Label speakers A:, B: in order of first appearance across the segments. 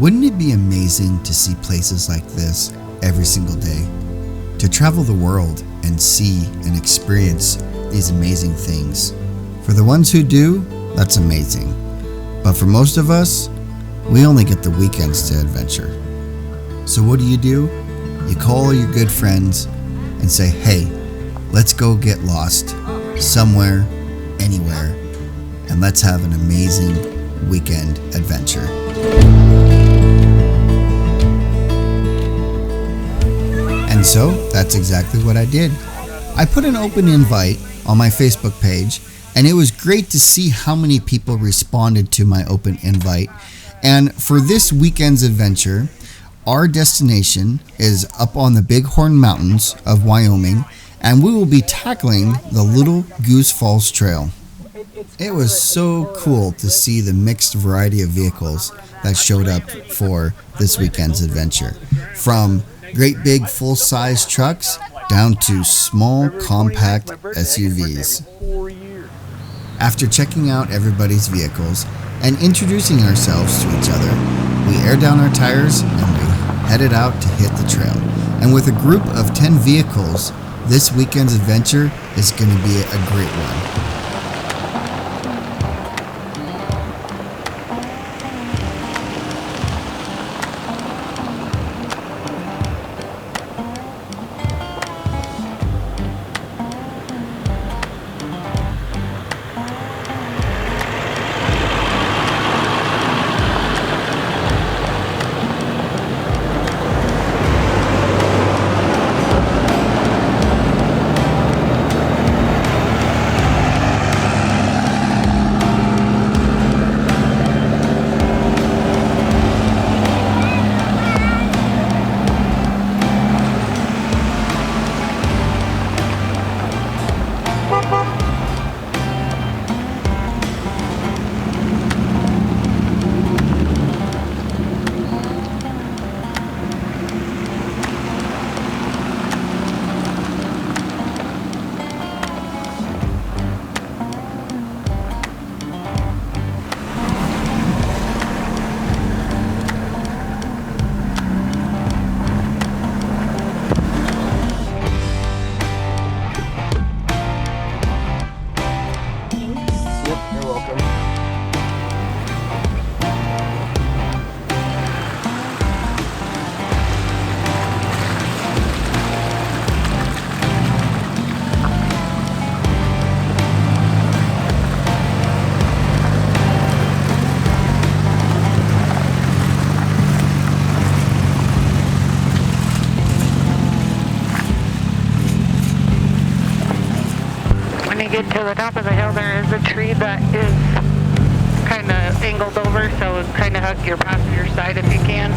A: Wouldn't it be amazing to see places like this every single day? To travel the world and see and experience these amazing things. For the ones who do, that's amazing. But for most of us, we only get the weekends to adventure. So what do? You call your good friends and say, hey, let's go get lost somewhere, anywhere, and let's have an amazing weekend adventure. And so that's exactly what I did. I put an open invite on my Facebook page, and it was great to see how many people responded to my open invite. And for this weekend's adventure, our destination is up on the Bighorn Mountains of Wyoming, and we will be tackling the Little Goose Falls Trail. It was so cool to see the mixed variety of vehicles that showed up for this weekend's adventure. From great big full-size trucks down to small compact SUVs. After checking out everybody's vehicles and introducing ourselves to each other, we aired down our tires and we headed out to hit the trail. And with a group of 10 vehicles, this weekend's adventure is going to be a great one.
B: When you get to the top of the hill, there is a tree that is kind of angled over, so kind of hug your passenger side if you can.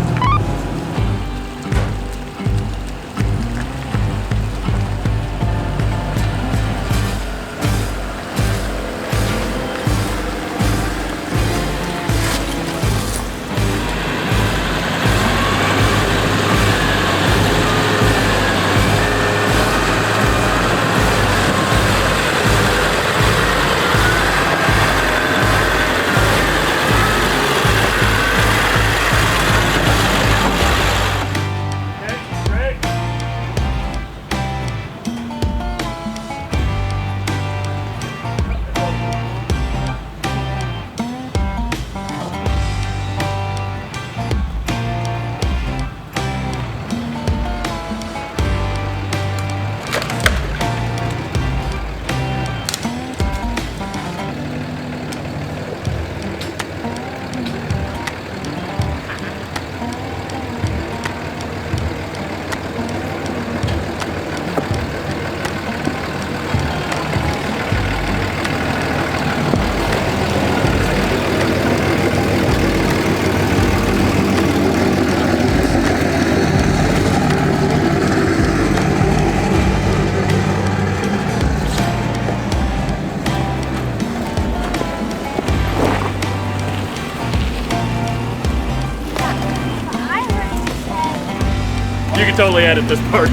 C: You can totally edit this part.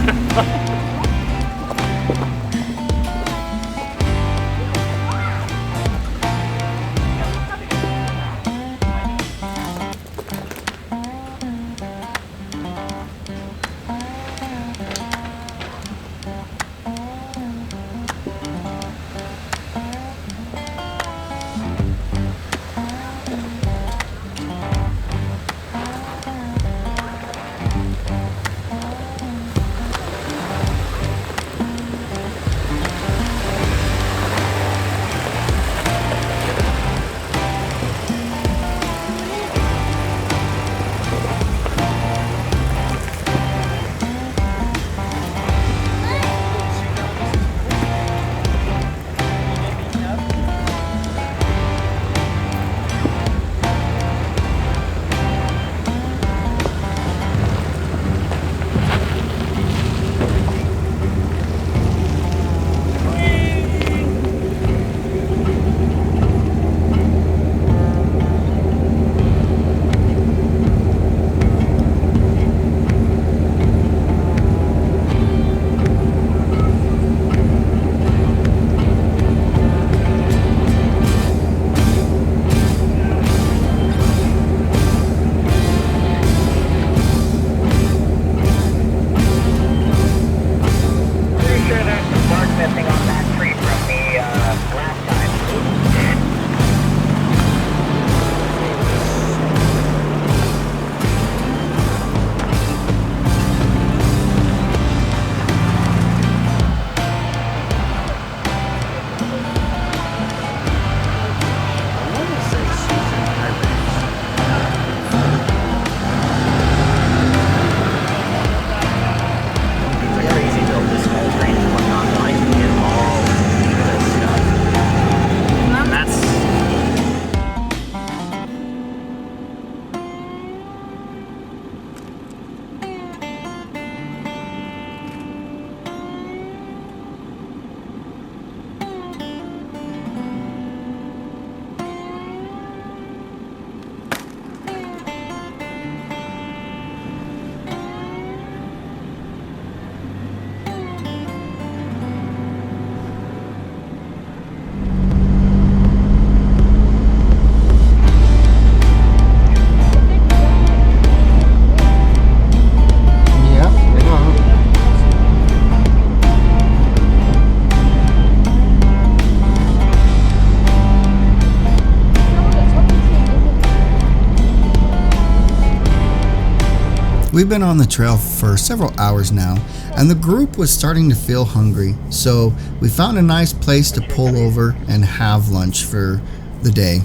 A: We've been on the trail for several hours now, and the group was starting to feel hungry, so we found a nice place to pull over and have lunch for the day.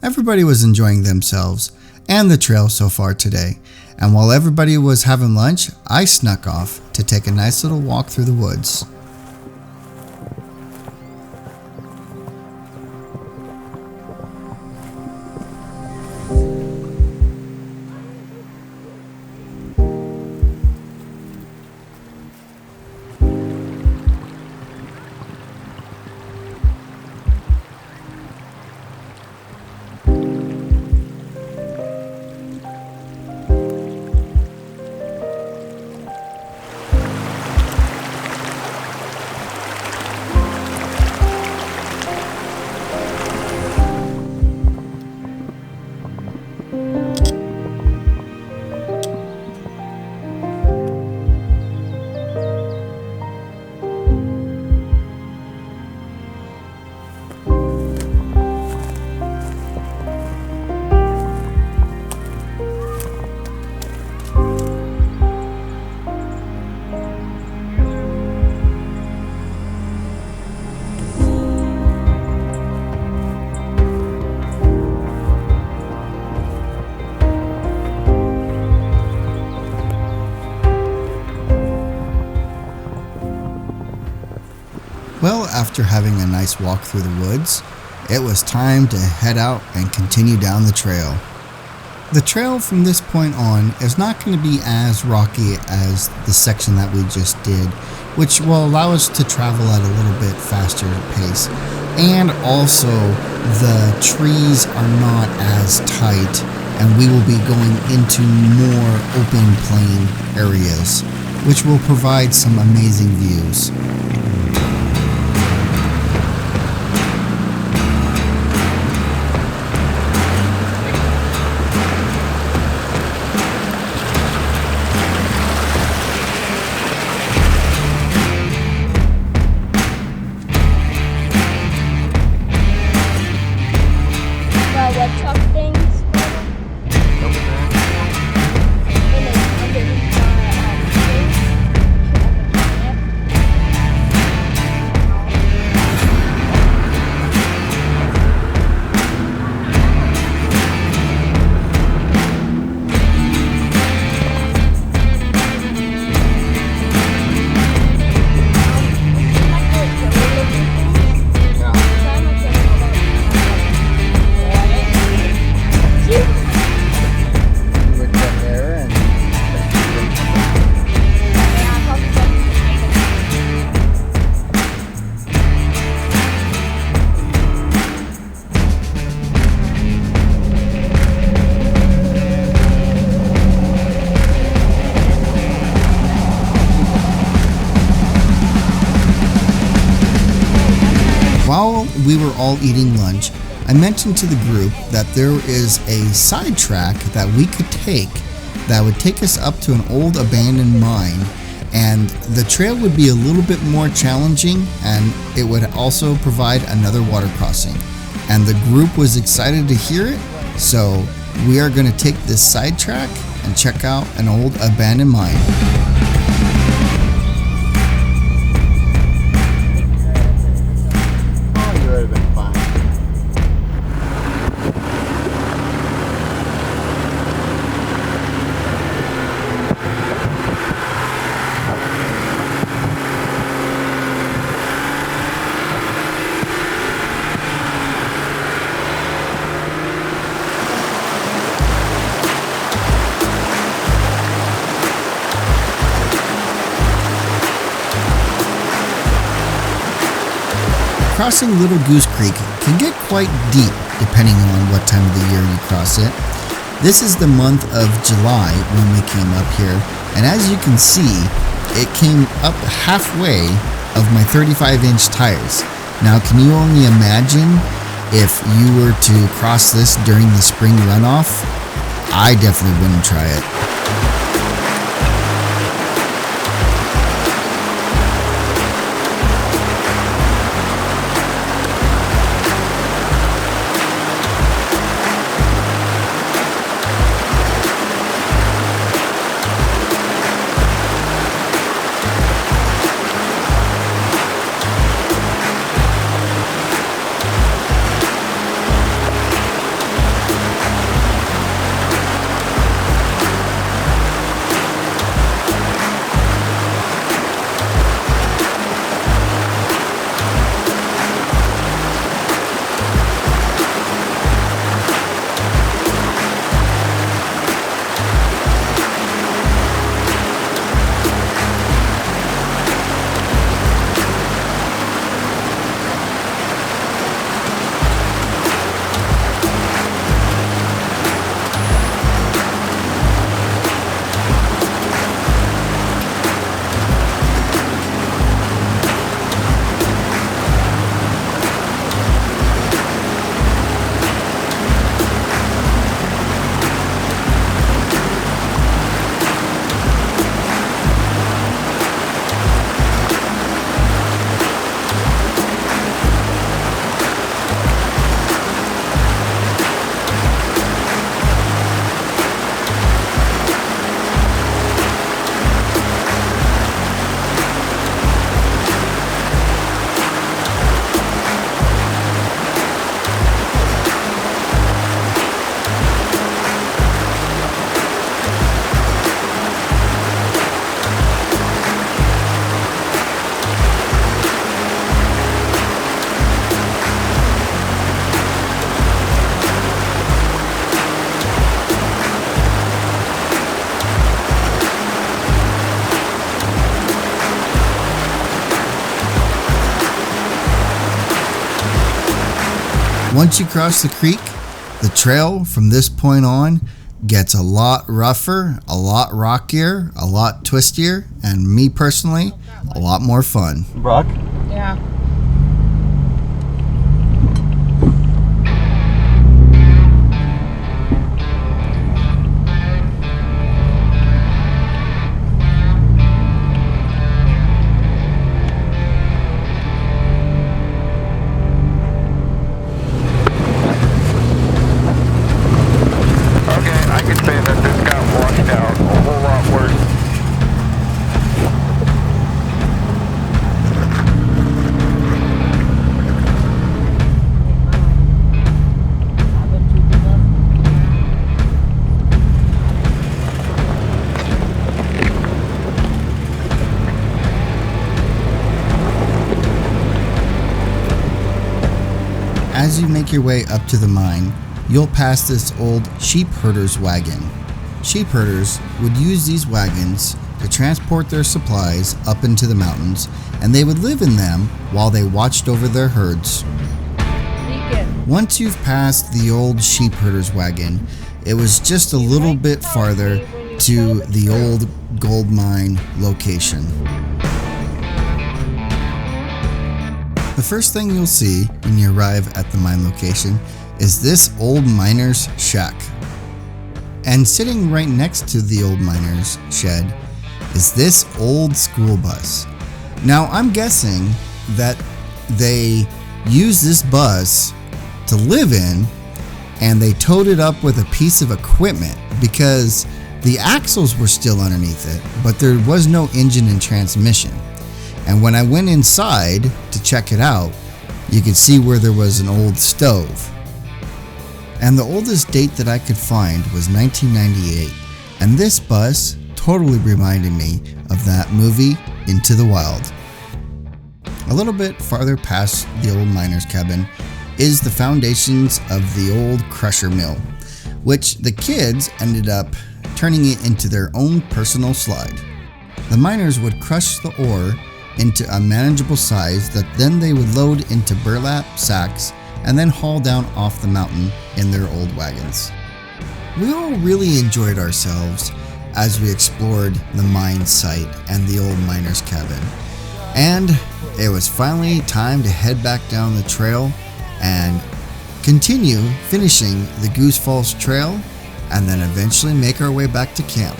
A: Everybody was enjoying themselves and the trail so far today, and while everybody was having lunch, I snuck off to take a nice little walk through the woods. Well, after having a nice walk through the woods, it was time to head out and continue down the trail. The trail from this point on is not going to be as rocky as the section that we just did, which will allow us to travel at a little bit faster pace. And also, the trees are not as tight, and we will be going into more open plain areas, which will provide some amazing views. While we were all eating lunch, I mentioned to the group that there is a side track that we could take that would take us up to an old abandoned mine, and the trail would be a little bit more challenging, and it would also provide another water crossing. And the group was excited to hear it, so we are going to take this side track and check out an old abandoned mine. Crossing Little Goose Creek can get quite deep depending on what time of the year you cross it. This is the month of July when we came up here, and as you can see, it came up halfway of my 35-inch tires. Now, can you only imagine if you were to cross this during the spring runoff? I definitely wouldn't try it. Once you cross the creek, the trail from this point on gets a lot rougher, a lot rockier, a lot twistier, and me personally, a lot more fun.
C: Brock?
B: Yeah.
A: As you make your way up to the mine, you'll pass this old sheep herder's wagon. Sheep herders would use these wagons to transport their supplies up into the mountains, and they would live in them while they watched over their herds. Once you've passed the old sheep herder's wagon, it was just a little bit farther to the old gold mine location. The first thing you'll see when you arrive at the mine location is this old miner's shack. And sitting right next to the old miner's shed is this old school bus. Now I'm guessing that they used this bus to live in and they towed it up with a piece of equipment because the axles were still underneath it, but there was no engine and transmission. And when I went inside to check it out, you could see where there was an old stove. And the oldest date that I could find was 1998. And this bus totally reminded me of that movie, Into the Wild. A little bit farther past the old miner's cabin is the foundations of the old crusher mill, which the kids ended up turning it into their own personal slide. The miners would crush the ore into a manageable size that then they would load into burlap sacks and then haul down off the mountain in their old wagons. We all really enjoyed ourselves as we explored the mine site and the old miner's cabin. And it was finally time to head back down the trail and continue finishing the Goose Falls Trail and then eventually make our way back to camp.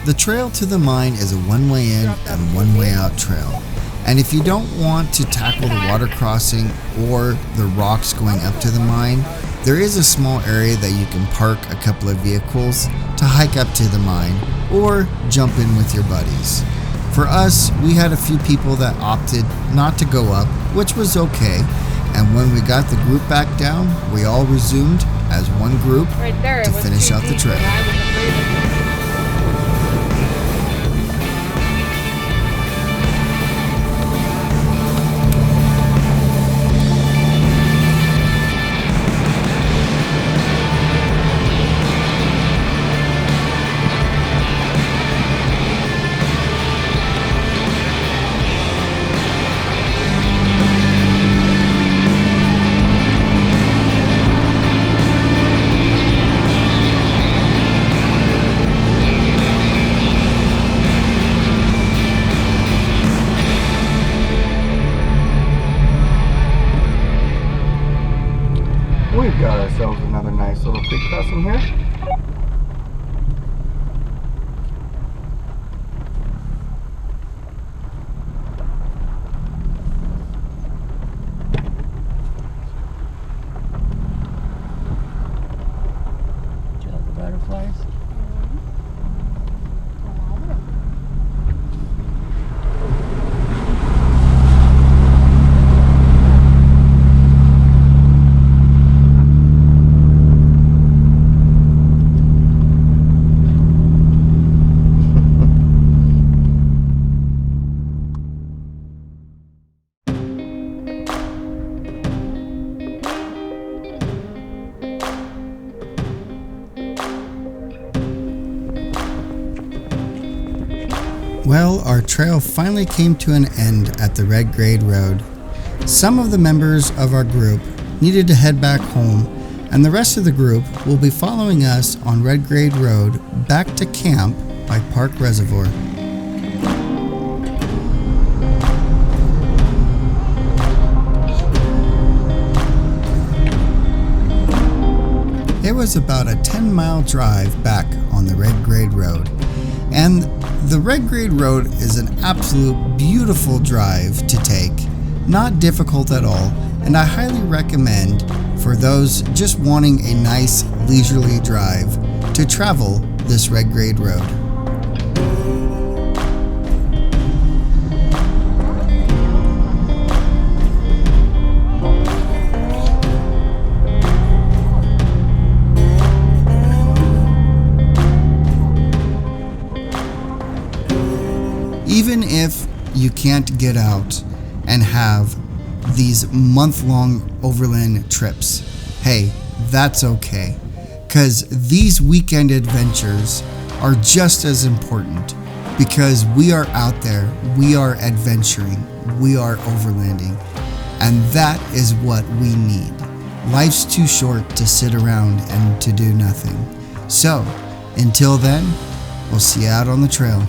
A: The trail to the mine is a one-way in and one-way out trail. And if you don't want to tackle the water crossing or the rocks going up to the mine, there is a small area that you can park a couple of vehicles to hike up to the mine or jump in with your buddies. For us, we had a few people that opted not to go up, which was okay. And when we got the group back down, we all resumed as one group to finish out the trail. We've got ourselves another nice little creek crossing here.
C: Do you like the butterflies?
A: Well, our trail finally came to an end at the Red Grade Road, Some of the members of our group needed to head back home, and the rest of the group will be following us on Red Grade Road back to camp by Park Reservoir. It was about a 10-mile drive back on the Red Grade Road, and the Red Grade Road is an absolute beautiful drive to take, not difficult at all, and I highly recommend for those just wanting a nice leisurely drive to travel this Red Grade Road. Even if you can't get out and have these month-long overland trips, hey, that's okay, because these weekend adventures are just as important, because we are out there, we are adventuring, we are overlanding, and that is what we need. Life's too short to sit around and to do nothing. So, until then, we'll see you out on the trail.